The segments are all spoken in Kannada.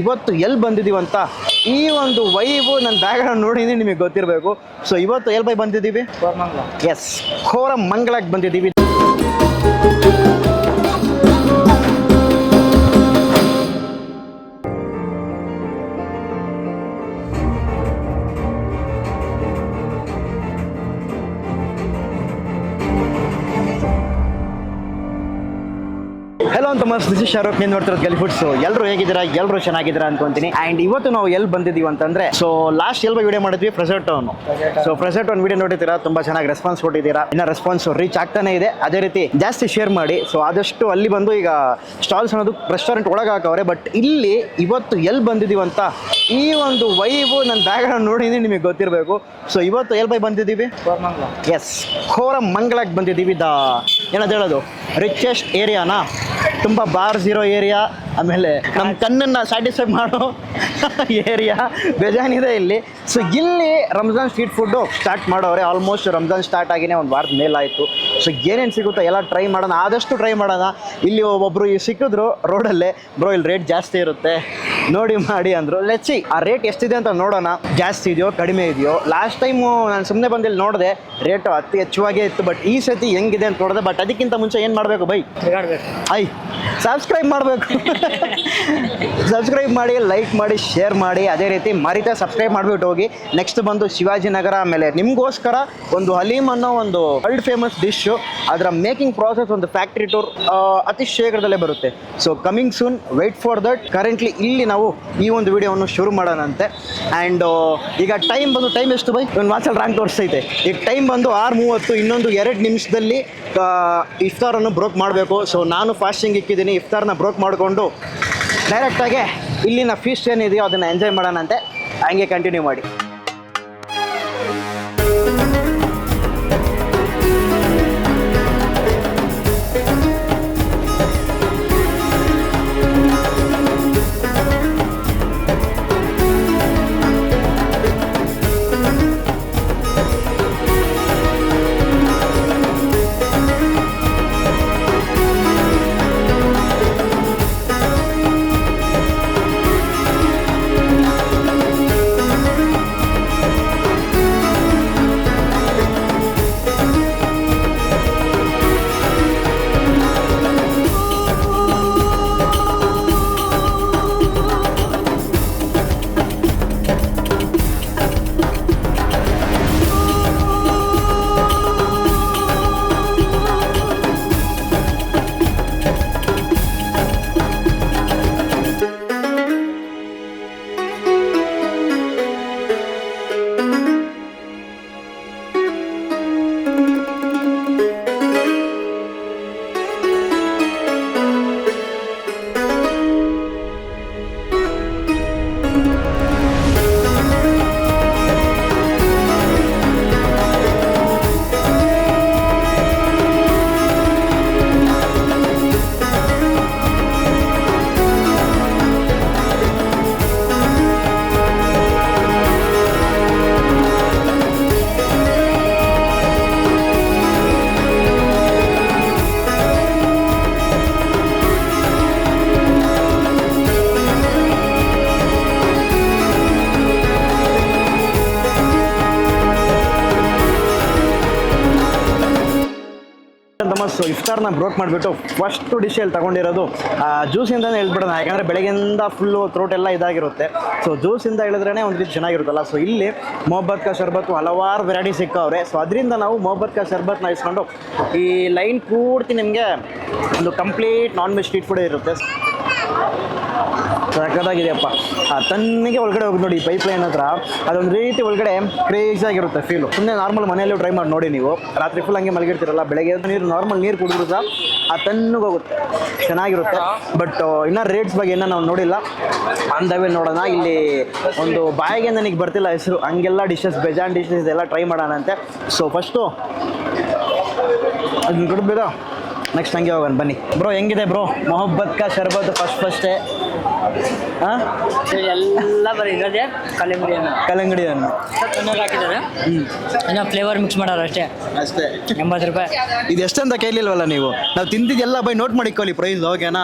ಇವತ್ತು ಎಲ್ಲಿ ಬಂದಿದ್ದೀವಿ ಅಂತ ಈ ಒಂದು ವೈಬು ನನ್ನ ಬ್ಯಾಗ್ರೌಂಡ್ ನೋಡಿದ್ದೀನಿ ನಿಮಗೆ ಗೊತ್ತಿರಬೇಕು. ಸೊ ಇವತ್ತು ಎಲ್ಲಿ ಬಂದಿದ್ದೀವಿ? ಎಸ್, ಕೋರಮಂಗಲಕ್ಕೆ ಬಂದಿದ್ದೀವಿ. ಹೆಲೋ ತಮಸ್, ದಿಸ್ ಇಸ್ ಶಾರುಖ್. ನೀವು ನೋಡ್ತಿರೋದು ಗಲಿ ಫುಡ್ಸ್. ಎಲ್ಲರೂ ಹೇಗಿದ್ದೀರಾ? ಎಲ್ಲರೂ ಚೆನ್ನಾಗಿದ್ದೀರಾ ಅನ್ಕೊಂತೀನಿ. ಆ್ಯಂಡ್ ಇವತ್ತು ನಾವು ಎಲ್ಲಿ ಬಂದಿದ್ದೀವಿ ಅಂತಂದರೆ, ಸೊ ಲಾಸ್ಟ್ ಎಲ್ಲಿ ವಿಡಿಯೋ ಮಾಡಿದ್ವಿ Fraser town. So Fraser town video ನೋಡಿದ್ದೀರಾ, ತುಂಬ ಚೆನ್ನಾಗಿ ರೆಸ್ಪಾನ್ಸ್ ಕೊಟ್ಟಿದ್ದೀರಾ. ಇನ್ನು ರೆಸ್ಪಾನ್ಸ್ ರೀಚ್ ಆಗ್ತಾನೆ ಇದೆ. ಅದೇ ರೀತಿ ಜಾಸ್ತಿ ಶೇರ್ ಮಾಡಿ. ಸೊ ಆದಷ್ಟು ಅಲ್ಲಿ ಬಂದು ಈಗ ಸ್ಟಾಲ್ಸ್ ಅನ್ನೋದು ರೆಸ್ಟೋರೆಂಟ್ ಒಳಗೆ ಹಾಕವ್ರೆ. ಬಟ್ ಇಲ್ಲಿ ಇವತ್ತು ಎಲ್ಲಿ ಬಂದಿದ್ದೀವಿ ಅಂತ ಈ ಒಂದು ವೈಬು ನನ್ನ ಬ್ಯಾಗ್ರೌಂಡ್ ನೋಡಿದ್ದೀನಿ ನಿಮಗೆ ಗೊತ್ತಿರಬೇಕು. ಸೊ ಇವತ್ತು ಎಲ್ಲಿ ಬಂದಿದ್ದೀವಿ? ಎಸ್, ಕೋರಮಂಗಲಕ್ಕೆ ಬಂದಿದ್ದೀವಿ. ಏನದು ಹೇಳೋದು, ರಿಚೆಸ್ಟ್ ಏರಿಯಾನಾ, ತುಂಬ ಬಾರ್ಸ್ ಇರೋ ಏರಿಯಾ, ಆಮೇಲೆ ನಮ್ಮ ಕಣ್ಣನ್ನು ಸ್ಯಾಟಿಸ್ಫೈ ಮಾಡೋ ಏರಿಯಾ ಬೇಜಾನಿದೆ ಇಲ್ಲಿ. ಸೊ ಇಲ್ಲಿ ರಂಜಾನ್ ಸ್ಟ್ರೀಟ್ ಫುಡ್ಡು ಸ್ಟಾರ್ಟ್ ಮಾಡೋರೆ. ಆಲ್ಮೋಸ್ಟ್ ರಂಜಾನ್ ಸ್ಟಾರ್ಟ್ ಆಗಿನೇ ಒಂದು ವಾರದ ಮೇಲಾಯಿತು. ಸೊ ಏನೇನು ಸಿಗುತ್ತೋ ಎಲ್ಲ ಟ್ರೈ ಮಾಡೋಣ, ಆದಷ್ಟು ಟ್ರೈ ಮಾಡೋಣ. ಇಲ್ಲಿ ಒಬ್ಬೊಬ್ಬರು ಸಿಕ್ಕಿದ್ರು ರೋಡಲ್ಲೇ, ಬ್ರೋ ಇಲ್ಲಿ ರೇಟ್ ಜಾಸ್ತಿ ಇರುತ್ತೆ ನೋಡಿ ಮಾಡಿ ಅಂದರು. ಲೆಚ್ಚಿ ಆ ರೇಟ್ ಎಷ್ಟಿದೆ ಅಂತ ನೋಡೋಣ, ಜಾಸ್ತಿ ಇದೆಯೋ ಕಡಿಮೆ ಇದೆಯೋ. ಲಾಸ್ಟ್ ಟೈಮು ನಾನು ಸುಮ್ಮನೆ ಬಂದು ಇಲ್ಲಿ ನೋಡಿದೆ, ರೇಟು ಅತಿ ಹೆಚ್ಚುವಾಗೇ ಇತ್ತು. ಬಟ್ ಈ ಸತಿ ಹೆಂಗಿದೆ ಅಂತ ನೋಡಿದೆ. ಬಟ್ ಅದಕ್ಕಿಂತ ಮುಂಚೆ ಏನು ಮಾಡಬೇಕು ಬೈ? ಸಬ್ಸ್ಕ್ರೈಬ್ ಮಾಡಬೇಕು. ಸಬ್ಸ್ಕ್ರೈಬ್ ಮಾಡಿ, ಲೈಕ್ ಮಾಡಿ, ಶೇರ್ ಮಾಡಿ. ಅದೇ ರೀತಿ ಮರಿತಾ ಸಬ್ಸ್ಕ್ರೈಬ್ ಮಾಡಿಬಿಟ್ಟು ಹೋಗಿ. ನೆಕ್ಸ್ಟ್ ಬಂದು ಶಿವಾಜಿನಗರ, ಆಮೇಲೆ ನಿಮಗೋಸ್ಕರ ಒಂದು ಹಲೀಮ್ ಅನ್ನೋ ಒಂದು ವರ್ಲ್ಡ್ ಫೇಮಸ್ ಡಿಶ್ಶು, ಅದರ ಮೇಕಿಂಗ್ ಪ್ರಾಸೆಸ್ ಒಂದು ಫ್ಯಾಕ್ಟ್ರಿ ಟೂರ್ ಅತಿ ಶೀಘ್ರದಲ್ಲೇ ಬರುತ್ತೆ. So coming soon, wait for that. Currently ಇಲ್ಲಿ ನಾವು ಈ ಒಂದು ವಿಡಿಯೋವನ್ನು ಶುರು ಮಾಡೋಣಂತೆ. ಆ್ಯಂಡ್ ಈಗ ಟೈಮ್ ಬಂದು, ಟೈಮ್ ಎಷ್ಟು ಬೈ? ಒಂದು ವಾಚಲ್ಲಿ ರ್ಯಾಂಕ್ ತೋರಿಸ್ತೈತೆ. ಈಗ ಟೈಮ್ ಬಂದು 6:30. ಇನ್ನೊಂದು 2 ನಿಮಿಷದಲ್ಲಿ ಇಫ್ತಾರನ್ನು ಬ್ರೋಕ್ ಮಾಡಬೇಕು. ಸೊ ನಾನು ಫಾಸ್ಟಿಂಗ್ ಇಕ್ಕಿದ್ದೀನಿ. ಇಫ್ತಾರ್ನ ಬ್ರೋಕ್ ಮಾಡಿಕೊಂಡು ಡೈರೆಕ್ಟಾಗಿ ಇಲ್ಲಿನ ಫೀಸ್ಟ್ ಏನಿದೆಯೋ ಅದನ್ನು ಎಂಜಾಯ್ ಮಾಡೋಣಂತೆ. ಹಂಗೆ ಕಂಟಿನ್ಯೂ ಮಾಡಿ. ಸೊ ಇಫ್ತಾರ್ನ ಬ್ರೋಕ್ ಮಾಡಿಬಿಟ್ಟು ಫಸ್ಟು ಡಿಶಲ್ಲಿ ತೊಗೊಂಡಿರೋದು ಜ್ಯೂಸಿಂದನೇ ಹೇಳ್ಬಿಡೋಣ. ಯಾಕಂದರೆ ಬೆಳಗ್ಗೆಯಿಂದ ಫುಲ್ಲು ಥ್ರೋಟ್ ಎಲ್ಲ ಇದಾಗಿರುತ್ತೆ. ಸೊ ಜ್ಯೂಸಿಂದ ಹೇಳಿದ್ರೇ ಒಂದು ರೀತಿ ಚೆನ್ನಾಗಿರುತ್ತಲ್ಲ. ಸೊ ಇಲ್ಲಿ ಮೊಹಬ್ಬತ್ ಕಾ ಶರ್ಬತ್ತು ಹಲವಾರು ವೆರೈಟಿ ಸಿಕ್ಕವ್ರೆ. ಸೊ ಅದರಿಂದ ನಾವು ಮೊಹಬ್ಬತ್ ಕಾ ಶರ್ಬತ್ನ ಇಸ್ಕೊಂಡು ಈ ಲೈನ್ ಪೂರ್ತಿ ನಿಮಗೆ ಒಂದು complete non veg street food ಇರುತ್ತೆ. ಸಕ್ಕತ್ತಾಗಿದೆಯಪ್ಪ. ತನ್ನಿಗೆ ಒಳಗಡೆ ಹೋಗಿ ನೋಡಿ, ಪೈಪ್ ಲೈನ್ ಹತ್ರ ಅದೊಂದು ರೀತಿ ಒಳಗಡೆ ಕ್ರೇಜಿಯಾಗಿರುತ್ತೆ ಫೀಲು. ಸುಮ್ಮನೆ ನಾರ್ಮಲ್ ಮನೆಯಲ್ಲೂ ಟ್ರೈ ಮಾಡಿ ನೋಡಿ ನೀವು. ರಾತ್ರಿ ಫುಲ್ ಹಂಗೆ ಮಲಗಿರ್ತೀರಲ್ಲ, ಬೆಳಗ್ಗೆ ನಾರ್ಮಲ್ ನೀರು ಕುಡಿದ್ರು ಸಹ ಆ ತಣ್ಣಗೆ ಹೋಗುತ್ತೆ, ಚೆನ್ನಾಗಿರುತ್ತೆ. ಬಟ್ ಇನ್ನೂ ರೇಟ್ಸ್ ಬಗ್ಗೆ ಏನೋ ನಾವು ನೋಡಿಲ್ಲ. ಅಂದವೇ ನೋಡೋಣ. ಇಲ್ಲಿ ಒಂದು ಬಾಯಿಗೆ ನನಗೆ ಬರ್ತಿಲ್ಲ ಹೆಸರು, ಹಂಗೆಲ್ಲ ಡಿಶಸ್, ಬೇಜಾನ್ ಡಿಶಸ್ ಎಲ್ಲ ಟ್ರೈ ಮಾಡೋಣ ಅಂತೆ. ಸೊ ಫಸ್ಟು ಅದನ್ನ ಕೊಡ್ಬೇಡ ನೆಕ್ಸ್ಟ್ ಹಂಗೆ ಹೋಗೋಣ ಬನ್ನಿ. ಬ್ರೋ ಹೆಂಗಿದೆ ಬ್ರೋ ಮೊಹಬ್ಬತ್ ಕಾ ಶರ್ಬತ್ ಫಸ್ಟೇ? ಹಾಂ, ಎಲ್ಲ ಬರೀ ಇರೋದೇ ಕಲ್ಲಂಗಡಿ ಹಣ್ಣು. ಕಲ್ಲಂಗಡಿ ಹಣ್ಣು ಚೆನ್ನಾಗಿ ಹಾಕಿದ್ದಾರೆ. ಇನ್ನೂ ಫ್ಲೇವರ್ ಮಿಕ್ಸ್ ಮಾಡೋರು ಅಷ್ಟೇ. 80 ರೂಪಾಯಿ. ಇದು ಎಷ್ಟಂತ ಕೇಳಿಲ್ವಲ್ಲ ನೀವು? ನಾವು ತಿಂದಿದ್ದೆಲ್ಲ ಬೈ ನೋಟ್ ಮಾಡಿಕೊಳ್ಳಿ ಪ್ರೈಸ್, ಓಕೆನಾ?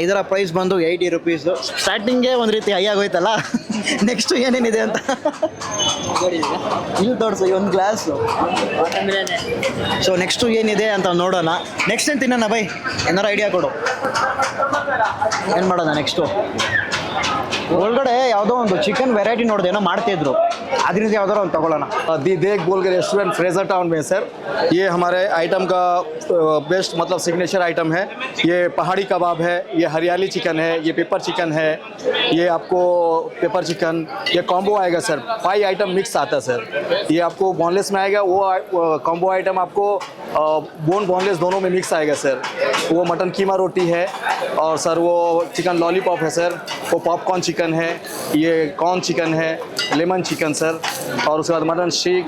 ಇದರ ಪ್ರೈಸ್ ಬಂದು 80 ರುಪೀಸು. ಸ್ಟಾರ್ಟಿಂಗೇ ಒಂದು ರೀತಿ ಹೈ ಆಗೋಯ್ತಲ್ಲ. ನೆಕ್ಸ್ಟ್ ಏನೇನಿದೆ ಅಂತ ಇಲ್ಲಿ ತೋರಿಸು, ಒಂದು ಗ್ಲಾಸು. ಸೊ ನೆಕ್ಸ್ಟು ಏನಿದೆ ಅಂತ ನೋಡೋಣ. ನೆಕ್ಸ್ಟ್ ಏನು ತಿನ್ನೋಣ ಬೈ? ಏನಾರು ಐಡಿಯಾ ಕೊಡು, ಏನು ಮಾಡೋಣ ನೆಕ್ಸ್ಟು? ಒಳಗಡೆ ಯಾವುದೋ ಒಂದು ಚಿಕನ್ ವೆರೈಟಿ ನೋಡಿದೆ, ಏನೋ ಮಾಡ್ತಿದ್ರು, ಅದರಿಂದ ಯಾವ್ದಾರು ಒಂದು ತಗೊಳ್ಳೋಣ. दी देख बोल के रेस्टोरेंट फ्रेजर टाउन में सर, ये हमारे आइटम का बेस्ट मतलब सिग्नेचर आइटम है। ये पहाड़ी कबाब है, ये हरियाली चिकन है, ये पेपर चिकन है, ये आपको पेपर चिकन, ये कॉम्बो आएगा सर। 5 आइटम मिक्स आता है सर। ये आपको बोनलेस में आएगा, वो कॉम्बो आइटम आपको बोनलेस दोनों में मिक्स आएगा सर। वो मटन कीमा रोटी है और सर वो चिकन लॉलीपॉप है सर, वो पॉपकॉर्न चिकन है, ये कॉर्न चिकन है, लेमन चिकन सर, और उसके बाद मटन शीक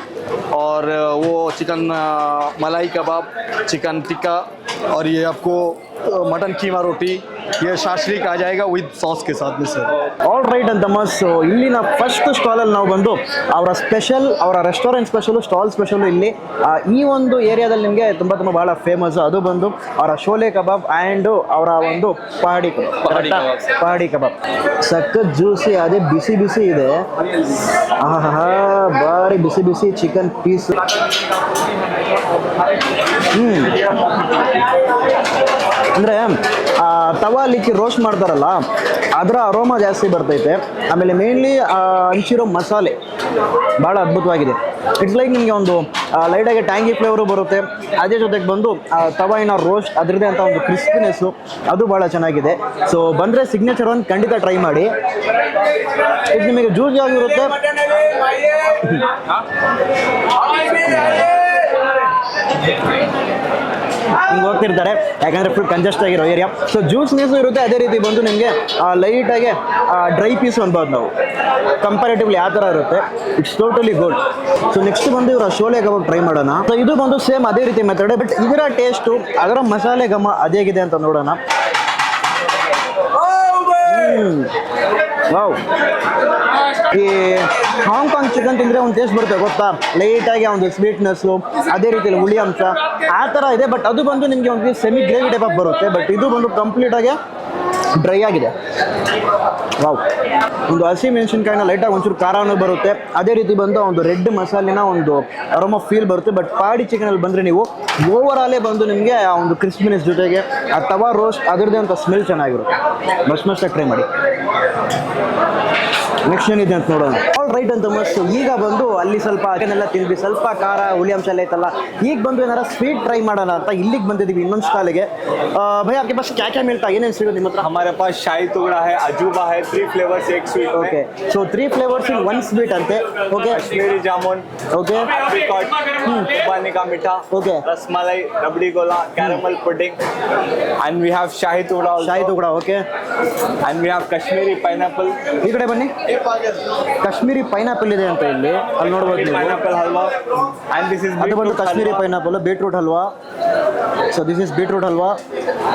और वो चिकन मलाई कबाब, चिकन टिक्का, और ये आपको मटन कीमा रोटी, ये शाश्रीक आ जाएगा विद सॉस के साथ में सर। ಆಲ್ ರೈಟ್ ಅಂತ ಸೊ ಇಲ್ಲಿನ ಫಸ್ಟ್ ಸ್ಟಾಲಲ್ಲಿ ನಾವು ಬಂದು ಅವರ ಸ್ಪೆಷಲ್, ಅವರ ರೆಸ್ಟೋರೆಂಟ್ ಸ್ಪೆಷಲು, ಸ್ಟಾಲ್ ಸ್ಪೆಷಲು ಇಲ್ಲಿ ಈ ಒಂದು ಏರಿಯಾದಲ್ಲಿ ನಿಮಗೆ ತುಂಬ ಭಾಳ ಫೇಮಸ್. ಅದು ಬಂದು ಅವರ ಶೋಲೆ ಕಬಾಬ್ ಆ್ಯಂಡ್ ಅವರ ಒಂದು ಪಹಾಡಿ ಕಬಾಬ್ ಸಖತ್ ಜ್ಯೂಸಿ, ಅದೇ ಬಿಸಿ ಬಿಸಿ ಇದೆ. ಆಹಾ, ಭಾರಿ ಬಿಸಿ ಬಿಸಿ ಚಿಕನ್ ಪೀಸ್. ಅಂದರೆ ತವಾಲಿಕ್ಕಿ ರೋಸ್ಟ್ ಮಾಡ್ತಾರಲ್ಲ, ಅದರ ಅರೋಮಾ ಜಾಸ್ತಿ ಬರ್ತೈತೆ. ಆಮೇಲೆ ಮೇನ್ಲಿ ಹಂಚಿರೋ ಮಸಾಲೆ ಭಾಳ ಅದ್ಭುತವಾಗಿದೆ. ಇಟ್ಸ್ ಲೈಕ್ ನಿಮಗೆ ಒಂದು ಲೈಟಾಗಿ ಟ್ಯಾಂಗಿ ಫ್ಲೇವರು ಬರುತ್ತೆ. ಅದೇ ಜೊತೆಗೆ ಬಂದು ತವಾಯಿನ ರೋಸ್ಟ್ ಅದರದ್ದೇ ಅಂತ ಒಂದು ಕ್ರಿಸ್ಪಿನೆಸ್ಸು ಅದು ಭಾಳ ಚೆನ್ನಾಗಿದೆ. ಸೊ ಬಂದರೆ ಸಿಗ್ನೇಚರ್ ಒಂದು ಖಂಡಿತ ಟ್ರೈ ಮಾಡಿ. ಇದು ನಿಮಗೆ ಜ್ಯೂಸಿ ಆಗಿರುತ್ತೆ. ಹಿಂಗೆ ಹೋಗ್ತಿರ್ತಾರೆ, ಯಾಕಂದರೆ ಫುಲ್ ಕಂಜೆಸ್ಟ್ ಆಗಿರೋ ಏರಿಯಾ. ಸೊ ಜ್ಯೂಸ್ನೆಸ್ಸು ಇರುತ್ತೆ. ಅದೇ ರೀತಿ ಬಂದು ನಿಮಗೆ ಲೈಟಾಗಿ ಡ್ರೈ ಪೀಸ್ ಅನ್ಬೋದು ನಾವು ಕಂಪ್ಯಾರಿಟಿವ್ಲಿ ಆ ಥರ ಇರುತ್ತೆ. It's totally good. So next ಬಂದು ಇವರ ಶೋಲೆ ಕಬಾಬ್ ಟ್ರೈ ಮಾಡೋಣ. ಸೊ ಇದು ಬಂದು ಸೇಮ್ ಅದೇ ರೀತಿ ಮೆಥಡ್, ಬಟ್ ಇದರ ಟೇಸ್ಟು, ಅದರ ಮಸಾಲೆ ಘಮ ಅದೇಗಿದೆ ಅಂತ ನೋಡೋಣ. ವಾವ್, ಈ ಹಾಂಗ್ಕಾಂಗ್ ಚಿಕನ್ ತಿಂದರೆ ಒಂದು ಟೇಸ್ಟ್ ಬರುತ್ತೆ ಗೊತ್ತಾ, ಲೈಟಾಗಿ ಒಂದು ಸ್ವೀಟ್ನೆಸ್ಸು, ಅದೇ ರೀತಿಯಲ್ಲಿ ಹುಳಿ ಅಂಶ ಆ ಥರ ಇದೆ. ಬಟ್ ಅದು ಬಂದು ನಿಮಗೆ ಒಂದು ಸೆಮಿ ಗ್ರೇವಿ ಟೈಪ್ ಆಗಿ ಬರುತ್ತೆ. ಬಟ್ ಇದು ಬಂದು ಕಂಪ್ಲೀಟಾಗಿ ಡ್ರೈ ಆಗಿದೆ. ವಾವ್, ಒಂದು ಹಸಿ ಮೆಣಸಿನ್ಕಾಯಿನ ಲೈಟಾಗಿ ಒಂಚೂರು ಖಾರನೂ ಬರುತ್ತೆ. ಅದೇ ರೀತಿ ಬಂದು ಒಂದು ರೆಡ್ ಮಸಾಲಿನ ಒಂದು ಅರೋಮಾ ಫೀಲ್ ಬರುತ್ತೆ. ಬಟ್ ಪಹಾಡಿ ಚಿಕನಲ್ಲಿ ಬಂದರೆ ನೀವು ಓವರಾಲೇ ಬಂದು ನಿಮಗೆ ಆ ಒಂದು ಕ್ರಿಸ್ಪಿನೆಸ್ ಜೊತೆಗೆ ಆ ತವಾ ರೋಸ್ಟ್ ಅದರದ್ದೇ ಅಂತ ಸ್ಮೆಲ್ ಚೆನ್ನಾಗಿರುತ್ತೆ. ಮಸ್ತಾಗಿ ಟ್ರೈ ಮಾಡಿ. ನೆಕ್ಸ್ಟ್ ಏನಿದೆ ಅಂತ ನೋಡೋಣ. ಆಲ್ ರೈಟ್ ಅಂತ ಮಸ್ತ್. ಈಗ ಬಂದು ಅಲ್ಲಿ ಸ್ವಲ್ಪ ಅದನ್ನೆಲ್ಲ ತಿಂದ್ವಿ, ಸ್ವಲ್ಪ ಖಾರ ಹುಳಿ ಅಂಶ ಎಲ್ಲ ಐತಲ್ಲ. ಈಗ ಬಂದು ಏನಾರ ಸ್ವೀಟ್ ಟ್ರೈ ಮಾಡೋಣ ಅಂತ ಇಲ್ಲಿಗೆ ಬಂದಿದ್ದೀವಿ ಇನ್ನೊಂದು ಸ್ಟಾಲಿಗೆ. ಭಯ आपके पास क्या क्या मिलता है? ಏನೇನು ಸಿಗುತ್ತೆ ನಿಮ್ಮ ಹತ್ರ? हमारे पास शाही टुकड़ा है, अजूबा है, 3 फ्लेवर्स एक sweet. Okay, so 3 flavours in 1 sweet अंते. Okay, Kashmiri jamun, okay, apricot, khubani ka meetha, okay, rasmalai, rabri gola, caramel pudding, and we have shahi tukda also. Shahi tukda. Okay, and we have Kashmiri pineapple. ಈ ಕಡೆ ಬನ್ನಿ. ಕಾಶ್ಮೀರಿ ಪೈನಾಪಲ್ ಇದೆ ಅಂತ ಇಲ್ಲಿ, ಅಲ್ಲಿ ನೋಡ್ಬೋದು ನೀವು. Pineapple halwa, and this is ಅದು ಬಂದು Kashmiri pineapple, beetroot halwa. So this is beetroot halwa.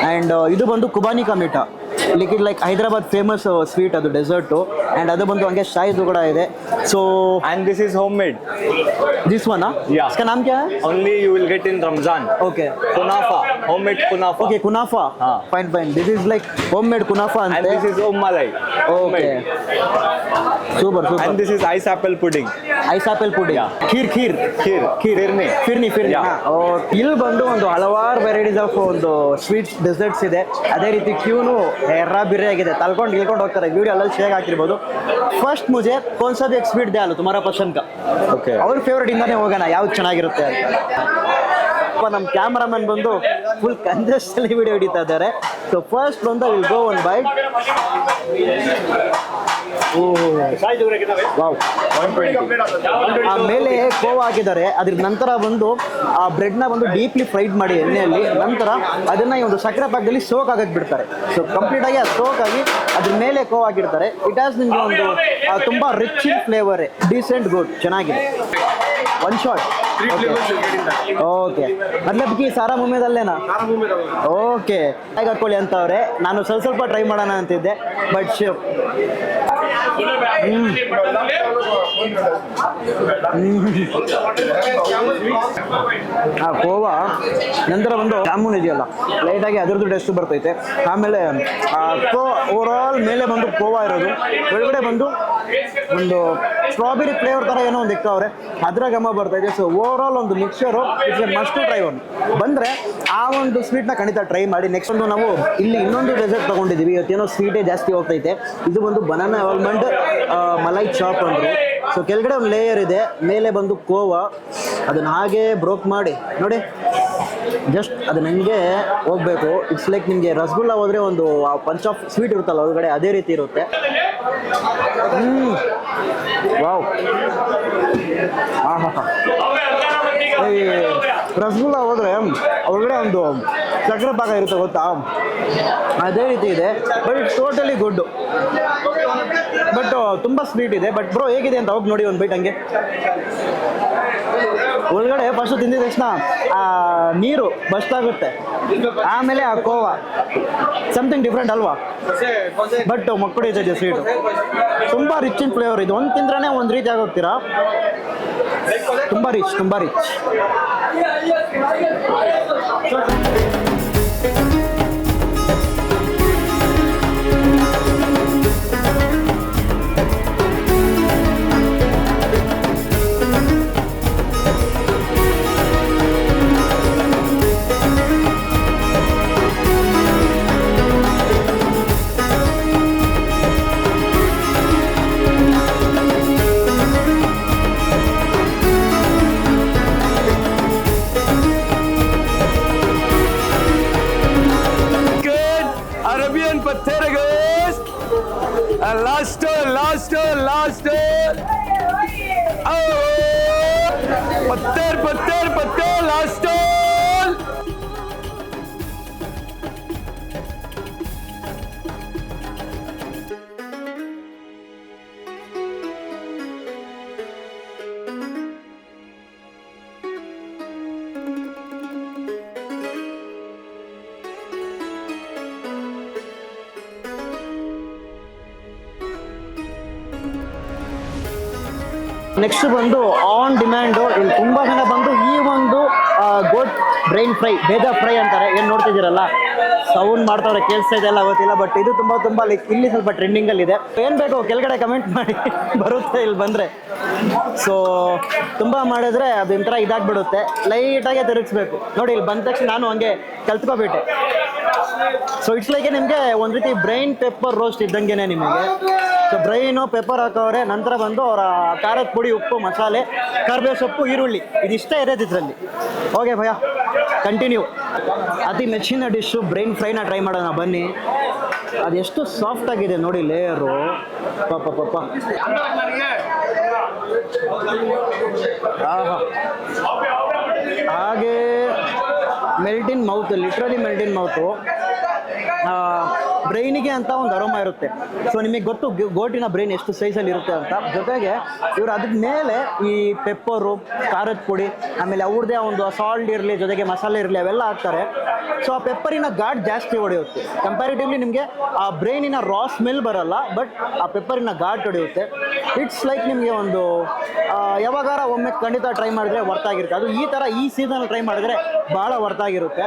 And ಇದು ಬಂದು khubani ka meetha, liquid like Hyderabad famous sweet, ಅದು ಡೆಸರ್ಟು. ಆ್ಯಂಡ್ ಅದು ಬಂದು ಹಂಗೆ ಶಾಹಿ ತುಕಡ ಇದೆ. So and this is homemade. This one Yeah. इसका नाम क्या है? Only you will get in Ramzan. Okay, Kunafa, homemade kunafa. Okay, kunafa. ಹಾ. Fine fine. This is like home made kunafa And ಅಂತೆ. this is malai. Okay, super And super. this is ice apple pudding. Ice apple ಪುಡಿ. Yeah. Kheer kheer Kheer. Phirni. Yeah. ಇಲ್ಲಿ ಬಂದು ಒಂದು ಹಲವಾರು ವೆರೈಟೀಸ್ ಆಫ್ ಒಂದು ಸ್ವೀಟ್ಸ್ ಡೆಸರ್ಟ್ಸ್ ಇದೆ. ಅದೇ ರೀತಿ ಕ್ಯೂನು ಎರ್ರಾ ಬಿರ್ರಿ ಆಗಿದೆ, ತಲ್ಕೊಂಡು ಇಳ್ಕೊಂಡು ಹೋಗ್ತಾರೆ. ವಿಡಿಯೋ ಅಲ್ಲಲ್ಲಿ ಶೇರ್ ಹಾಕಿರ್ಬೋದು. ಫಸ್ಟ್ ಮುಜೆ कौन सा भी एक स्वीट दे आलो तुम्हारा पसंद का. Okay. ಅವ್ರ ಫೇವ್ರೇಟ್ ಇಂದಾನೆ ಹೋಗೋಣ ಯಾವ್ದು ಚೆನ್ನಾಗಿರುತ್ತೆ ಅಂತ. ನಮ್ಮ ಕ್ಯಾಮ್ರಾಮನ್ ಬಂದು ಫುಲ್ ಕಂಜೆಸ್ಟಲ್ಲಿ ವಿಡಿಯೋ ಹಿಡಿತಾ ಇದ್ದಾರೆ. ಸೊ ಫಸ್ಟ್ ಬಂದು ವಿಲ್ ಗೋ ಒನ್ ಬೈಟ್. ಆಮೇಲೆ ಕೋವಾ ಹಾಕಿದ್ದಾರೆ. ಅದ್ರ ನಂತರ ಬಂದು ಆ ಬ್ರೆಡ್ನ ಬಂದು ಡೀಪ್ಲಿ ಫ್ರೈಡ್ ಮಾಡಿ ಎಣ್ಣೆಯಲ್ಲಿ, ನಂತರ ಅದನ್ನ ಈ ಒಂದು ಸಕ್ಕರೆ ಪಾಕದಲ್ಲಿ ಸೋಕ್ ಆಗಕ್ಕೆ ಬಿಡ್ತಾರೆ. ಸೊ ಕಂಪ್ಲೀಟ್ ಆಗಿ ಅದು ಸೋಕ್ ಆಗಿ ಅದ್ರ ಮೇಲೆ ಕೋವಾ ಹಾಕಿರ್ತಾರೆ. ಇಟ್ ಹ್ಯಾಸ್ ನಿಮಗೆ ಒಂದು ತುಂಬಾ rich in flavour, decent good, ಚೆನ್ನಾಗಿದೆ. वन शॉट ಓಕೆ मतलब कि सारा मुंह में ना ಓಕೆ ಹೇಗೆ ಹಾಕೊಳ್ಳಿ ಅಂತವ್ರೆ. ನಾನು ಸ್ವಲ್ಪ ಟ್ರೈ ಮಾಡೋಣ ಅಂತಿದ್ದೆ ಬಟ್ ಆ ಕೋವಾ ನಂತರ ಒಂದು ಜಾಮೂನ್ ಇದೆಯಲ್ಲ ಲೈಟಾಗಿ ಅದರದ್ದು ಟೆಸ್ಟ್ ಬರ್ತೈತೆ. ಆಮೇಲೆ ಓವರ್ ಆಲ್ ಮೇಲೆ ಬಂದು ಕೋವಾ ಇರೋದು, ಒಳಗಡೆ ಬಂದು ಒಂದು ಸ್ಟ್ರಾಬೆರಿ ಫ್ಲೇವರ್ ಥರ ಏನೋ ಒಂದು ಇಕ್ಕವ್ರೆ, ಅದರ ಗಮ ಬರ್ತೈತೆ. ಸೊ ಓವರ್ ಆಲ್ ಒಂದು mixer it's A must try one. ಬಂದರೆ ಆ ಒಂದು ಸ್ವೀಟ್ನ ಖಂಡಿತ ಟ್ರೈ ಮಾಡಿ. ನೆಕ್ಸ್ಟ್ ಒಂದು ನಾವು ಇಲ್ಲಿ ಇನ್ನೊಂದು ಡೆಸರ್ಟ್ ತೊಗೊಂಡಿದ್ದೀವಿ. ಇವತ್ತೇನೋ ಸ್ವೀಟೇ ಜಾಸ್ತಿ ಹೋಗ್ತೈತೆ. ಇದು ಒಂದು ಬನಾನಾ ಆಲ್ಮಂಡ್ ಮಲೈ ಚಾಪ್ ಅಂದರು. ಸೊ ಕೆಳಗಡೆ ಒಂದು ಲೇಯರ್ ಇದೆ, ಮೇಲೆ ಬಂದು ಕೋವಾ, ಅದನ್ನು ಹಾಗೆ ಬ್ರೋಕ್ ಮಾಡಿ ನೋಡಿ, ಜಸ್ಟ್ ಅದು ನನಗೆ ಹೋಗಬೇಕು. ಇಟ್ಸ್ ಲೈಕ್ ನಿಮಗೆ ರಸಗುಲ್ಲ ಹೋದರೆ ಒಂದು ಪಂಚ್ ಆಫ್ ಸ್ವೀಟ್ ಇರುತ್ತಲ್ಲ ಒಳಗಡೆ, ಅದೇ ರೀತಿ ಇರುತ್ತೆ. ವಾವ್, ಆಹಾ, ಈ ರಸಗುಲ್ಲ ಹೋದರೆ ಒಳಗಡೆ ಒಂದು ಸಕ್ಕರೆ ಪಾಕ ಇರುತ್ತೆ ಗೊತ್ತಾ, ಅದೇ ರೀತಿ ಇದೆ. But it's totally good. But ತುಂಬ ಸ್ವೀಟ್ ಇದೆ. ಬಟ್ ಬ್ರೋ ಹೇಗಿದೆ ಅಂತ ಹೋಗಿ ನೋಡಿ ಒಂದು ಬೈಟ್ ಹಂಗೆ. ಒಳಗಡೆ ಫಸ್ಟು ತಿಂದಿದ ತಕ್ಷಣ ನೀರು ಬಸ್ಟ್ ಆಗುತ್ತೆ, ಆಮೇಲೆ ಆ ಕೋವಾ ಸಮಥಿಂಗ್ ಡಿಫ್ರೆಂಟ್ ಅಲ್ವಾ. ಬಟ್ ಮಕ್ಕಳು ಇದೆ ಸ್ವೀಟು, ತುಂಬ ರಿಚ್ ಇನ್ ಫ್ಲೇವರ್. ಇದು ಒಂದು ತಿಂದ್ರೇ ಒಂದು ರೀತಿ ಆಗೋಗ್ತೀರಾ. ತುಂಬ ರಿಚ್, ತುಂಬ rich. Arabian Patergos. Last turn. Oh, Pater, last turn. Next ಬಂದು ಆನ್ ಡಿಮ್ಯಾಂಡು. ಇಲ್ಲಿ ತುಂಬ ಜನ ಬಂದು ಈ ಒಂದು ಗೋಟ್ ಬ್ರೈನ್ ಫ್ರೈ, ಬೇಗ ಫ್ರೈ ಅಂತಾರೆ, ಏನು ನೋಡ್ತಿದ್ದೀರಲ್ಲ ಸೌಂಡ್ ಮಾಡ್ತಾವ್ರೆ, ಕೇಳಿಸ್ತಾ ಇದೆಲ್ಲ ಗೊತ್ತಿಲ್ಲ. ಬಟ್ ಇದು ತುಂಬ ಲೈಕ್ ಇಲ್ಲಿ ಸ್ವಲ್ಪ ಟ್ರೆಂಡಿಂಗಲ್ಲಿದೆ. ಏನು ಬೇಕು ಕೆಳಗಡೆ ಕಮೆಂಟ್ ಮಾಡಿ, ಬರುತ್ತೆ ಇಲ್ಲಿ ಬಂದರೆ. ಸೊ ತುಂಬ ಮಾಡಿದ್ರೆ ಅದು ಒಂಥರ ಇದಾಗ್ಬಿಡುತ್ತೆ, ಲೈಟಾಗೆ ತಿರುಗಿಸ್ಬೇಕು ನೋಡಿ. ಇಲ್ಲಿ ಬಂದ ತಕ್ಷಣ ನಾನು ಹಂಗೆ ಕಲ್ತ್ಕೊಬಿಟ್ಟೆ. ಸೊ ಇಟ್ಸ್ ಲೈಕ್ ನಿಮಗೆ ಒಂದು ರೀತಿ ಬ್ರೈನ್ ಪೆಪ್ಪರ್ ರೋಸ್ಟ್ ಇದ್ದಂಗೆ ನಿಮಗೆ. ಸೊ ಬ್ರೈನು ಪೆಪ್ಪರ್ ಹಾಕೋರೆ, ನಂತರ ಬಂದು ಅವರ ಖಾರದ ಪುಡಿ, ಉಪ್ಪು, ಮಸಾಲೆ, ಕರಿಬೇವು ಸೊಪ್ಪು, ಈರುಳ್ಳಿ, ಇದಿಷ್ಟೇ ಇರೋದು ಇದರಲ್ಲಿ. ಓಕೆ ಭಯ, ಕಂಟಿನ್ಯೂ. ಅತಿ ಮೆಚ್ಚಿನ ಡಿಶ್ಶು ಬ್ರೈನ್ ಫ್ರೈನ ಟ್ರೈ ಮಾಡೋಣ ಬನ್ನಿ. ಅದೆಷ್ಟು ಸಾಫ್ಟ್ ಆಗಿದೆ ನೋಡಿ ಲೇಯರು, ಪಾಪ. ಆಹಾ, ಹಾಗೆ ಮೆಲ್ಟ್ ಇನ್ ಮೌತ್, ಲಿಟ್ರಲಿ ಮೆಲ್ಟ್ ಇನ್ ಮೌತು. ಬ್ರೈನಿಗೆ ಅಂತ ಒಂದು ಅರೋಮ ಇರುತ್ತೆ. ಸೊ ನಿಮಗೆ ಗೊತ್ತು ಗೋಟಿನ ಬ್ರೈನ್ ಎಷ್ಟು ಸೈಜಲ್ಲಿ ಇರುತ್ತೆ ಅಂತ. ಜೊತೆಗೆ ಇವರು ಅದ್ರ ಮೇಲೆ ಈ ಪೆಪ್ಪರು, ಖಾರದ ಪುಡಿ, ಆಮೇಲೆ ಅವ್ರದ್ದೇ ಒಂದು ಸಾಲ್ಟ್ ಇರಲಿ, ಜೊತೆಗೆ ಮಸಾಲೆ ಇರಲಿ, ಅವೆಲ್ಲ ಹಾಕ್ತಾರೆ. ಸೊ ಆ ಪೆಪ್ಪರಿನ ಘಾಟ್ ಜಾಸ್ತಿ ಹೊಡೆಯುತ್ತೆ. ಕಂಪ್ಯಾರಿಟಿವ್ಲಿ ನಿಮಗೆ ಆ ಬ್ರೈನಿನ ರಾ ಸ್ಮೆಲ್ ಬರಲ್ಲ, ಬಟ್ ಆ ಪೆಪ್ಪರಿನ ಘಾಟ್ ಹೊಡೆಯುತ್ತೆ. ಇಟ್ಸ್ ಲೈಕ್ ನಿಮಗೆ ಒಂದು ಯಾವಾಗಾರ ಒಮ್ಮೆ ಖಂಡಿತ ಟ್ರೈ ಮಾಡಿದ್ರೆ ವರ್ತ್ ಆಗಿರುತ್ತೆ. ಅದು ಈ ಥರ ಈ ಸೀಸನಲ್ಲಿ ಟ್ರೈ ಮಾಡಿದ್ರೆ ಭಾಳ ವರ್ತ್ ಆಗಿರುತ್ತೆ.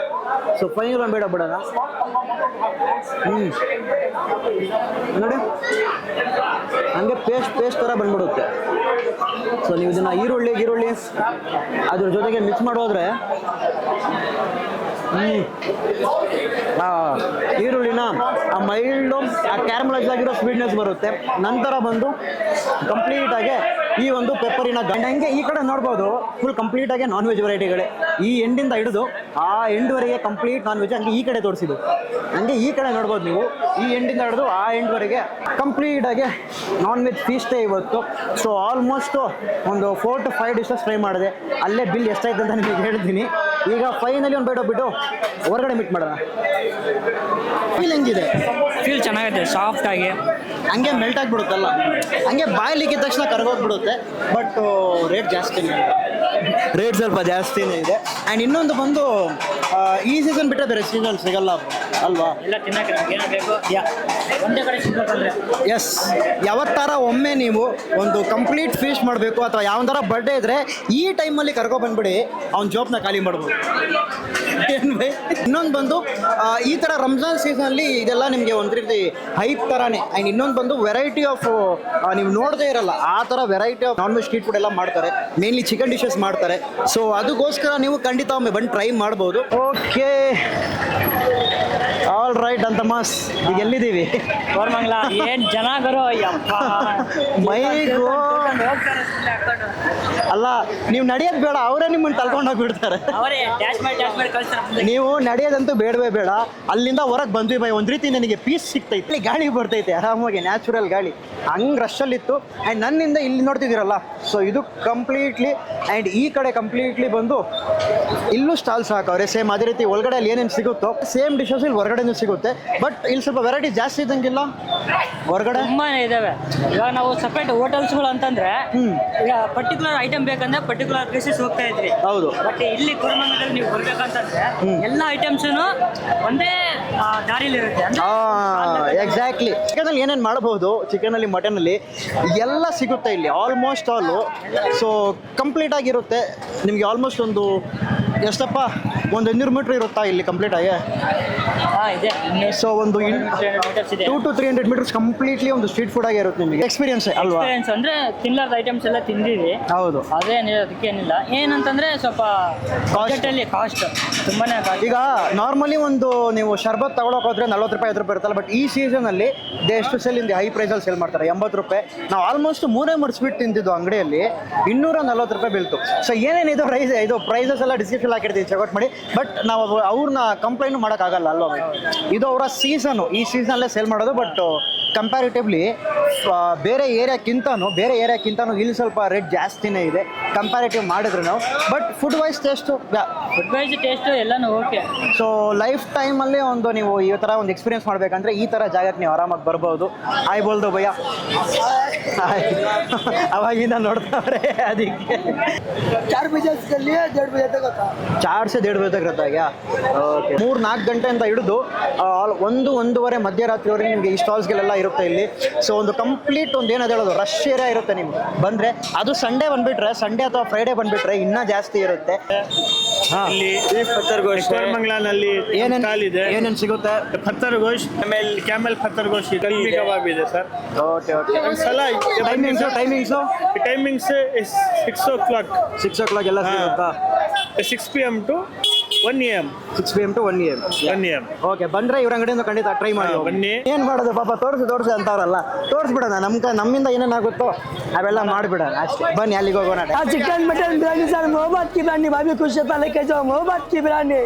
ಸೊ ಫೈನಲ್ ಒಂದು ಬೇಡ ಬಿಡೋಣ. ನೋಡಿ ಹಂಗೆ ಪೇಸ್ಟ್ ಥರ ಬಂದ್ಬಿಡುತ್ತೆ. ಸೊ ನೀವು ಇದನ್ನು ಈರುಳ್ಳಿ ಅದ್ರ ಜೊತೆಗೆ ಮಿಕ್ಸ್ ಮಾಡೋದ್ರೆ ಈರುಳ್ಳಿನ ಆ ಮೈಲ್ಡು ಆ ಕ್ಯಾರಮಲೈಸ್ ಆಗಿರೋ ಸ್ವೀಟ್ನೆಸ್ ಬರುತ್ತೆ. ನಂತರ ಬಂದು ಕಂಪ್ಲೀಟಾಗಿ ಈ ಒಂದು ಪೆಪ್ಪರಿನ ಗಂಡ ಹಂಗೆ ಈ ಕಡೆ ನೋಡ್ಬೋದು ಫುಲ್ ಕಂಪ್ಲೀಟಾಗಿ ನಾನ್ ವೆಜ್ ವೆರೈಟಿಗಳೇ. ಈ ಎಂಡಿಂದ ಹಿಡಿದು ಆ ಎಂಡ್ವರೆಗೆ ಕಂಪ್ಲೀಟ್ ನಾನ್ ವೆಜ್. ಹಂಗೆ ಈ ಕಡೆ ತೋರಿಸಿದ್ದು ಹಂಗೆ ಈ ಕಡೆ ನೋಡ್ಬೋದು ನೀವು. ಈ ಎಂಡಿಂದ ಹಿಡಿದು ಆ ಎಂಡ್ವರೆಗೆ ಕಂಪ್ಲೀಟಾಗಿ ನಾನ್ ವೆಜ್ ಫೀಸ್ಟೇ ಇವತ್ತು. ಸೊ ಆಲ್ಮೋಸ್ಟ್ ಒಂದು 4 to 5 ಡಿಶಸ್ ಟ್ರೈ ಮಾಡಿದೆ. ಅಲ್ಲೇ ಬಿಲ್ ಎಷ್ಟಾಯ್ತು ಅಂತ ನಿಮಗೆ ಹೇಳ್ತೀನಿ. ಈಗ ಫೈನಲಿ ಒಂದು ಬೈಟ್ ಹೋಗ್ಬಿಟ್ಟು ಹೊರಗಡೆ ಮೀಟ್ ಮಾಡೋಣ. ಫೀಲ್ ಹೆಂಗಿದೆ? ಫೀಲ್ ಚೆನ್ನಾಗಿದೆ, ಸಾಫ್ಟ್ ಆಗಿ ಹಂಗೆ ಮೆಲ್ಟ್ ಆಗಿಬಿಡುತ್ತಲ್ಲ, ಹಂಗೆ ಬಾಯ್ಲಿಕ್ಕಿದ ತಕ್ಷಣ ಕರಗೋಗ್ಬಿಡುತ್ತೆ. ಬಟ್ ರೇಟ್ ಜಾಸ್ತಿ ರೇಟ್ ಸ್ವಲ್ಪ ಜಾಸ್ತಿನೇ ಇದೆ. ಆ್ಯಂಡ್ ಇನ್ನೊಂದು ಬಂದು ಈ ಸೀಸನ್ ಬಿಟ್ಟರೆ ಬೇರೆ ಸೀಸನ್ ಸಿಗಲ್ಲ ಅಲ್ವಾ? ಎಲ್ಲ ತಿನ್ನಕ್ಕೆ ನಮ್ಗೆ ಏನೋ ಬೇಕು ಒಂದೇ ಕಡೆ ಸಿಗ್ಬೇಕಂದ್ರೆ ಎಸ್, ಯಾವತ್ತಾರ ಒಮ್ಮೆ ನೀವು ಒಂದು ಕಂಪ್ಲೀಟ್ ಫೀಸ್ಟ್ ಮಾಡಬೇಕು ಅಥವಾ ಯಾವ್ದಾರ ಬರ್ಡೇ ಇದ್ರೆ ಈ ಟೈಮಲ್ಲಿ ಕರ್ಕೊಬಂದ್ಬಿಡಿ, ಅವ್ನ ಜಾಬ್ನ ಖಾಲಿ ಮಾಡ್ಬೋದು. ಏನು ಬೈ? ಇನ್ನೊಂದು ಬಂದು ಈ ಥರ ರಂಜಾನ್ ಸೀಸನಲ್ಲಿ ಇದೆಲ್ಲ ನಿಮಗೆ ಒಂದು ರೀತಿ ಹೈಪ್ ಥರನೇ. ಆ್ಯಂಡ್ ಇನ್ನೊಂದು ಬಂದು ವೆರೈಟಿ ಆಫ್ ನೀವು ನೋಡದೇ ಇರಲ್ಲ ಆ ಥರ variety of non veg street food ಎಲ್ಲ ಮಾಡ್ತಾರೆ. ಮೇನ್ಲಿ ಚಿಕನ್ ಡಿಶಸ್ ಮಾಡ್ತಾರೆ. ಸೊ ಅದಕ್ಕೋಸ್ಕರ ನೀವು ಖಂಡಿತ ಒಮ್ಮೆ ಬಂದು ಟ್ರೈ ಮಾಡ್ಬೋದು. ಓಕೆ, ಆಲ್ ರೈಟ್ ಅಂತ ಮಾಸ್. ಈಗ ಎಲ್ಲಿದ್ದೀವಿ? ಕೋರಮಂಗಲ. ಏನ್ ಜನ ಗರೋ ಯಪ್ಪ, ಮೈಗೋ ಅಲ್ಲ, ನೀವು ನಡೆಯೋದು ಬೇಡ, ಅವರೇ ನಿಮ್ಮನ್ನು ತಳ್ಕೊಂಡು ಹೋಗ್ಬಿಡ್ತಾರೆ. ಅವರೇ ಡ್ಯಾಶ್ ಮಾಡಿ ಕಳಿಸ್ತಾರೆ. ನೀವು ನಡೆಯೋದಂತೂ ಬೇಡವೇ ಬೇಡ. ಅಲ್ಲಿಂದ ಹೊರಗೆ ಬಂದ್ವಿ ಬೈ, ಒಂದು ರೀತಿ ನನಗೆ ಪೀಸ್ ಸಿಗ್ತೈತೆ, ಗಾಳಿ ಬರ್ತೈತೆ ಆರಾಮಾಗಿ, ನ್ಯಾಚುರಲ್ ಗಾಳಿ. ಹಂಗೆ ರಶಲ್ಲಿತ್ತು. ಆ್ಯಂಡ್ ನನ್ನಿಂದ ಇಲ್ಲಿ ನೋಡ್ತಿದ್ದೀರಲ್ಲ, ಸೊ ಇದು ಕಂಪ್ಲೀಟ್ಲಿ ಆ್ಯಂಡ್ ಈ ಕಡೆ ಕಂಪ್ಲೀಟ್ಲಿ ಬಂದು ಇಲ್ಲೂ ಸ್ಟಾಲ್ಸ್ ಹಾಕವ್ರೆ. ಸೇಮ್ ಅದೇ ರೀತಿ ಒಳಗಡೆ ಅಲ್ಲಿ ಏನೇನು ಸಿಗುತ್ತೋ ಸೇಮ್ ಡಿಶಸ್ ಇಲ್ಲಿ ಹೊರಗಡೆನೂ ಸಿಗುತ್ತೆ. ಬಟ್ ಇಲ್ಲಿ ಸ್ವಲ್ಪ ವೆರೈಟಿ ಜಾಸ್ತಿ ಇದ್ದಂಗಿಲ್ಲ ಹೊರಗಡೆ. ತುಂಬಾನೇ ಇದಾವೆ. ಇವಾಗ ನಾವು ಸಪ್ರೇಟ್ ಹೋಟೆಲ್ಸ್ಗಳು ಅಂತಂದ್ರೆ ಈಗ ಪರ್ಟಿಕ್ಯುಲರ್ ಐಟಮ್ ಬೇಕಂದ್ರೆ ಪರ್ಟಿಕ್ಯುಲರ್ ಪ್ಲೇಸಸ್ ಹೋಗ್ತಾ ಇದ್ವಿ. ಹೌದು. ಬಟ್ ಇಲ್ಲಿ ಕೋರಮಂಗಲದಲ್ಲಿ ನೀವು ಬರ್ಬೇಕಂತಂದ್ರೆ ಎಲ್ಲ ಐಟಮ್ಸ್ನು ಒಂದೇ ದಾರಿಲಿ ಇರುತ್ತೆ. ಎಕ್ಸಾಕ್ಟ್ಲಿ. ಚಿಕನಲ್ಲಿ ಏನೇನು ಮಾಡಬಹುದು, ಚಿಕನಲ್ಲಿ ಮಟನಲ್ಲಿ ಎಲ್ಲ ಸಿಗುತ್ತೆ ಇಲ್ಲಿ ಆಲ್ಮೋಸ್ಟ್ ಆಲು. ಸೊ ಕಂಪ್ಲೀಟ್ ಆಗಿರುತ್ತೆ ನಿಮಗೆ. ಆಲ್ಮೋಸ್ಟ್ ಒಂದು ಎಷ್ಟಪ್ಪ, ಒಂದು 200 ಮೀಟ್ರ್ ಇರುತ್ತಾ ಇಲ್ಲಿ ಕಂಪ್ಲೀಟ್ ಆಗಿ? ಇದೆ. ಸೊ ಒಂದು 200 to 300 ಮೀಟರ್ಸ್ ಕಂಪ್ಲೀಟ್ಲಿ ಒಂದು ಸ್ಟ್ರೀಟ್ ಫುಡ್ ಆಗಿರುತ್ತೆ ನಿಮಗೆ. ಎಕ್ಸ್ಪೀರಿಯನ್ಸ್ ಅಲ್ವಾ? ಎಕ್ಸ್ಪೀರಿಯನ್ಸ್ ಅಂದ್ರೆ ತಿನ್ಲಾರ್ದ ಐಟಮ್ಸ್ ಎಲ್ಲ ತಿಂದಿವಿ. ಹೌದು. ಅದೇನಿಲ್ಲ, ಅದಕ್ಕೇನಿಲ್ಲ. ಏನಂತಂದ್ರೆ ಸ್ವಲ್ಪ ಬಜೆಟಲ್ಲಿ ಕಾಸ್ಟ್ ತುಂಬಾನೇ ಕಾಸ್ಟ್. ಈಗ ನಾರ್ಮಲಿ ಒಂದು ನೀವು ಶರ್ಬತ್ ತಗೊಳಕ್ ಹೋದ್ರೆ 40 ರೂಪಾಯಿ 5 ರೂಪಾಯಿ ಇರುತ್ತಲ್ಲ. ಬಟ್ ಈ ಸೀಸನಲ್ಲಿ ದೇ ಎಷ್ಟು ಸೆಲ್ ಇಂದ ಹೈ ಪ್ರೈಸಲ್ಲಿ ಸೇಲ್ ಮಾಡ್ತಾರೆ, 80 ರೂಪಾಯಿ. ನಾವು ಆಲ್ಮೋಸ್ಟ್ 3 ಸ್ವೀಟ್ ತಿಂದಿದ್ದು ಅಂಗಡಿಯಲ್ಲಿ 240 ರೂಪಾಯಿ ಬೀಳ್ತು. ಸೊ ಏನೇನಿದು ಪ್ರೈಸಸ್ ಎಲ್ಲ ಡಿಸ್ಕ್ರಿಪ್ಷನ್ ಹಾಕಿರ್ತೀವಿ, ಚೆಕ್ಔಟ್ ಮಾಡಿ. ಬಟ್ ನಾವು ಅವ್ರನ್ನ ಕಂಪ್ಲೇಂಟ್ ಮಾಡೋಕ್ಕಾಗಲ್ಲ ಅಲ್ವಾ? ಇದು ಅವರ ಸೀಸನು, ಈ ಸೀಸನಲ್ಲೇ ಸೇಲ್ ಮಾಡೋದು. ಬಟ್ ಕಂಪ್ಯಾರಿಟಿವ್ಲಿ ಬೇರೆ ಏರಿಯಾಕ್ಕಿಂತನೂ ಇಲ್ಲಿ ಸ್ವಲ್ಪ ರೇಟ್ ಜಾಸ್ತಿನೇ ಇದೆ ಕಂಪ್ಯಾರಿಟಿವ್ ಮಾಡಿದ್ರೆ ನಾವು. ಬಟ್ ಫುಡ್ ವೈಸ್ ಟೇಸ್ಟು ಎಲ್ಲನೂ ಓಕೆ. ಸೊ ಲೈಫ್ ಟೈಮಲ್ಲಿ ಒಂದು ನೀವು ಈ ಥರ ಒಂದು ಎಕ್ಸ್ಪೀರಿಯನ್ಸ್ ಮಾಡಬೇಕಂದ್ರೆ ಈ ಥರ ಜಾಗಕ್ಕೆ ನೀವು ಆರಾಮಾಗಿ ಬರ್ಬೋದು. ಆಯ್ ಬೋಲ್ದು ಭಯ್ಯ, ಅವಾಗಿಂದ ನೋಡ್ತಾವ್ರೆ. ಅದಕ್ಕೆ 4 बजे से लिए 1:30 बजे तक होता है। 4 से 1:30 बजे तक रहता है क्या? ಓಕೆ. 3-4 ಗಂಟೆ ಅಂತ ಹಿಡಿದು 1-1:30 ಮಧ್ಯರಾತ್ರಿವರೆಗೆ ನಿಮಗೆ ಈ ಸ್ಟಾಲ್ಸ್ಗಳೆಲ್ಲ ಇರುತ್ತೆ ಇಲ್ಲಿ. ಸೊ ಒಂದು ಕಂಪ್ಲೀಟ್ ಒಂದು ಏನದು ಹೇಳೋದು ರಶ್ ಏರಿಯಾ ಇರುತ್ತೆ ನಿಮ್ಗೆ ಬಂದರೆ. ಅದು ಸಂಡೇ ಬಂದುಬಿಟ್ರೆ, ಸಂಡೇ ಅಥವಾ ಫ್ರೈಡೇ ಬಂದುಬಿಟ್ರೆ ಇನ್ನೂ ಜಾಸ್ತಿ ಇರುತ್ತೆ. ಕೋರಮಂಗಲನಲ್ಲಿ ಏನೇನು ಸಿಗುತ್ತೆ? ಪತ್ತರ್ ಗೋಶ್, ಆಮೇಲೆ ಕ್ಯಾಮೆಲ್ ಪತ್ತರ್ ಗೋಶ್, ಕಲ್ಮಿ ಕಬಾಬ್ ಇದೆ ಸರ್. Okay okay. ಒಂದ್ಸಲ ಟೈಮಿಂಗ್ಸು 6 o'clock 6 o'clock ಎಲ್ಲ ಸಿಗುತ್ತಾ? 6 PM to 1 AM. 6 PM to 1 AM. 1 AM. Okay, ಬಂದ್ರೆ ಇವ್ರ ಅಂಗಡಿಯಿಂದ ಖಂಡಿತ ಟ್ರೈ ಮಾಡಿ. ಬನ್ನಿ. ಏನ್ ಮಾಡೋದು ಪಾಪ, ತೋರಿಸಿ ಅಂತಾರಲ್ಲ, ತೋರಿಸ್ಬಿಡೋಣ. ನಮ್ಮಿಂದ ಏನೇನಾಗುತ್ತೋ ಅವೆಲ್ಲ ಮಾಡಿಬಿಡೋಣ ಅಷ್ಟೇ. ಬನ್ನಿ ಅಲ್ಲಿಗೆ ಹೋಗೋಣ. चिकन मटन बिरयानी सर, मोहब्बत की बिरयानी, भाभी खुश होता लेके जाओ, मोहब्बत की बिरयानी।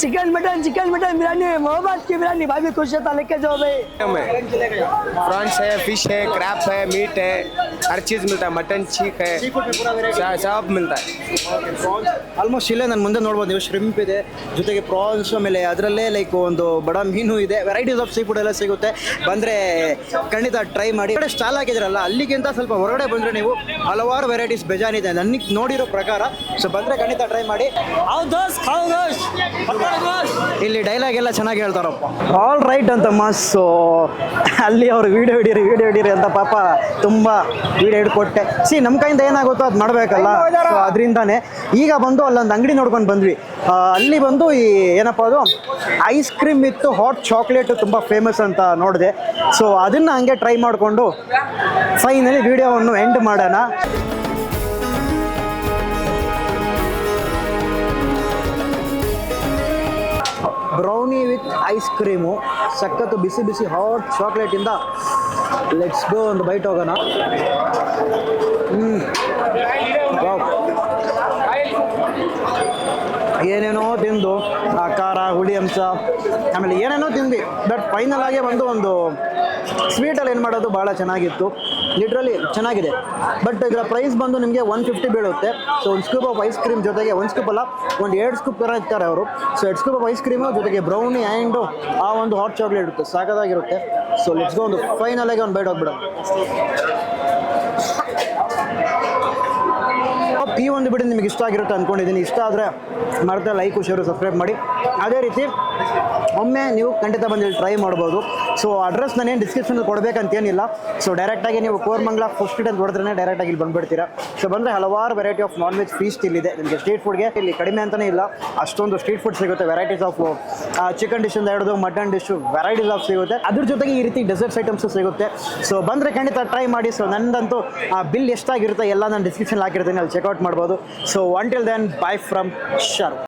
चिकन मटन बिरयानी, मोहब्बत की बिरयानी, भाभी खुश होता लेके जाओ भाई। प्रॉन्स है, फिश है, क्रैप है, मीट है, हर चीज़ मिलता है। मटन, चीक है, सब मिलता है। ಆಲ್ಮೋಸ್ಟ್ ಇಲ್ಲೇ ನಾನು ಮುಂದೆ ನೋಡ್ಬೋದು ನೀವು, ಶ್ರಿಂಪ್ ಇದೆ, ಜೊತೆಗೆ ಪ್ರಾನ್ಸ್, ಆಮೇಲೆ ಅದರಲ್ಲೇ ಲೈಕ್ ಒಂದು ಬಡ ಮೀನು ಇದೆ. ವೆರೈಟೀಸ್ ಆಫ್ ಸೀ ಫುಡ್ ಎಲ್ಲ ಸಿಗುತ್ತೆ. ಬಂದರೆ ಖಂಡಿತ ಟ್ರೈ ಮಾಡಿ. ಕಡೆ ಸ್ಟಾಲ್ ಹಾಕಿದ್ರಲ್ಲ, ಅಲ್ಲಿಗಿಂತ ಸ್ವಲ್ಪ ಹೊರಗಡೆ ಬಂದರೆ ನೀವು ಹಲವಾರು ವೆರೈಟೀಸ್ ಬೇಜಾನಿದೆ ನನಗೆ ನೋಡಿರೋ ಪ್ರಕಾರ. ಸೊ ಬಂದರೆ ಖಂಡಿತ ಟ್ರೈ ಮಾಡಿ. ಇಲ್ಲಿ ಡೈಲಾಗ್ ಎಲ್ಲ ಚೆನ್ನಾಗಿ ಹೇಳ್ತಾರಪ್ಪ. ಆಲ್ ರೈಟ್ ಅಂತ ಮಾಸು. ಅಲ್ಲಿ ಅವರು ವಿಡಿಯೋ ಹಿಡೀರಿ ಅಂತ ಪಾಪ ತುಂಬ ವಿಡಿಯೋ ಹಿಡ್ಕೊಟ್ಟೆ. ನಮ್ಮ ಕೈಯಿಂದ ಏನಾಗುತ್ತೋ ಅದು ಮಾಡಬೇಕಲ್ಲ. ಸೊ ಅದರಿಂದಾನೆ ಈಗ ಬಂದು ಅಲ್ಲೊಂದು ಅಂಗಡಿ ನೋಡ್ಕೊಂಡು ಬಂದ್ವಿ. ಅಲ್ಲಿ ಬಂದು ಈ ಏನಪ್ಪ ಅದು ಐಸ್ ಕ್ರೀಮ್ ಇತ್ತು, ಹಾಟ್ ಚಾಕ್ಲೇಟು ತುಂಬ ಫೇಮಸ್ ಅಂತ ನೋಡಿದೆ. ಸೊ ಅದನ್ನು ಹಂಗೆ ಟ್ರೈ ಮಾಡಿಕೊಂಡು ಫೈನಲಿ ವಿಡಿಯೋವನ್ನು ಎಂಡ್ ಮಾಡೋಣ. ಬ್ರೌನಿ ವಿತ್ ಐಸ್ ಕ್ರೀಮು, ಸಖತ್ತು ಬಿಸಿ ಹಾಟ್ ಚಾಕ್ಲೇಟಿಂದ. ಲೆಟ್ಸ್ ಗೋ, ಒಂದು ಬೈಟ್ ಹೋಗೋಣ. ವಾವ್. ಏನೇನೋ ತಿಂದು ಆ ಖಾರ ಹುಳಿ ಅಂಶ ಆಮೇಲೆ ಏನೇನೋ ತಿಂದು, ಬಟ್ ಫೈನಲ್ ಆಗಿ ಬಂದು ಒಂದು ಸ್ವೀಟಲ್ಲಿ ಏನು ಮಾಡೋದು ಭಾಳ ಚೆನ್ನಾಗಿತ್ತು. ಲಿಟ್ರಲಿ ಚೆನ್ನಾಗಿದೆ. ಬಟ್ ಇದರ ಪ್ರೈಸ್ ಬಂದು ನಿಮಗೆ 150 ಬೀಳುತ್ತೆ. ಸೊ ಒಂದು ಸ್ಕೂಪ್ ಆಫ್ ಐಸ್ ಕ್ರೀಮ್ ಜೊತೆಗೆ, ಒಂದು ಸ್ಕೂಪ್ ಅಲ್ಲ, ಒಂದು 2 ಸ್ಕೂಪ್ ಥರ ಇರ್ತಾರೆ ಅವರು. So 2 scoop of ice cream ಜೊತೆಗೆ ಬ್ರೌನಿ ಆ್ಯಂಡು ಆ ಒಂದು ಹಾಟ್ ಚಾಕ್ಲೇಟ್ ಇರುತ್ತೆ, ಸಾಕಾಗಿರುತ್ತೆ. ಸೊ ಲೆಟ್ಸ್ ಗೋ, ಒಂದು ಫೈನಲ್ ಆಗಿ ಒಂದು ಬೈಟ್ ಹೋಗ್ಬಿಡೋಣ. ಈ ಒಂದು ವಿಡಿಯೋ ನಿಮಗೆ ಇಷ್ಟ ಆಗಿರುತ್ತೆ ಅಂದ್ಕೊಂಡಿದ್ದೀನಿ. ಇಷ್ಟ ಆದರೆ ಮರೆತ ಲೈಕ್ ಶೇರು ಸಬ್ಸ್ಕ್ರೈಬ್ ಮಾಡಿ. ಅದೇ ರೀತಿ ಒಮ್ಮೆ ನೀವು ಖಂಡಿತ ಬಂದು ಇಲ್ಲಿ ಟ್ರೈ ಮಾಡ್ಬೋದು. ಸೊ ಅಡ್ರೆಸ್ ನಾನೇನು ಡಿಸ್ಕ್ರಿಪ್ಷನಲ್ಲಿ ಕೊಡಬೇಕಂತೇನಿಲ್ಲ. ಸೊ ಡೈರೆಕ್ಟಾಗಿ ನೀವು ಕೋರಮಂಗಲ ಫಸ್ಟ್ ಸ್ಟ್ರೀಟ್ ಅಂತ ಹೊಡೆದ್ರೆ ಡೈರೆಕ್ಟಾಗಿ ಇಲ್ಲಿ ಬಂದುಬಿಡ್ತೀರಾ. ಸೊ ಬಂದರೆ ಹಲವಾರು variety of non veg feast ಇಲ್ಲಿದೆ. ನಿಮಗೆ ಸ್ಟ್ರೀಟ್ ಫುಡ್ಗೆ ಇಲ್ಲಿ ಕಡಿಮೆ ಅಂತಲೇ ಇಲ್ಲ, ಅಷ್ಟೊಂದು ಸ್ಟ್ರೀಟ್ ಫುಡ್ ಸಿಗುತ್ತೆ. ವೆರೈಟೀಸ್ ಆಫ್ ಚಿಕನ್ ಡಿಶ್ಶಿಂದ ಹಿಡಿದು ಮಟನ್ ಡಿಶ್ಶು ವೆರೈಟೀಸ್ ಆಫ್ ಸಿಗುತ್ತೆ. ಅದ್ರ ಜೊತೆಗೆ ಈ ರೀತಿ ಡೆಸರ್ಟ್ಸ್ ಐಟಮ್ಸು ಸಿಗುತ್ತೆ. ಸೊ ಬಂದರೆ ಖಂಡಿತ ಟ್ರೈ ಮಾಡಿ. ಸೊ ನಂದಂತೂ ಬಿಲ್ ಎಷ್ಟಾಗಿರುತ್ತೆ ಎಲ್ಲ ನಾನು ಡಿಸ್ಕ್ರಿಪ್ಷನ್ ಹಾಕಿರ್ತೀನಿ, ಅಲ್ಲಿ ಚೆಕ್ಔಟ್ ಮಾಡ್ಬೋದು. So until then bye from Sharu.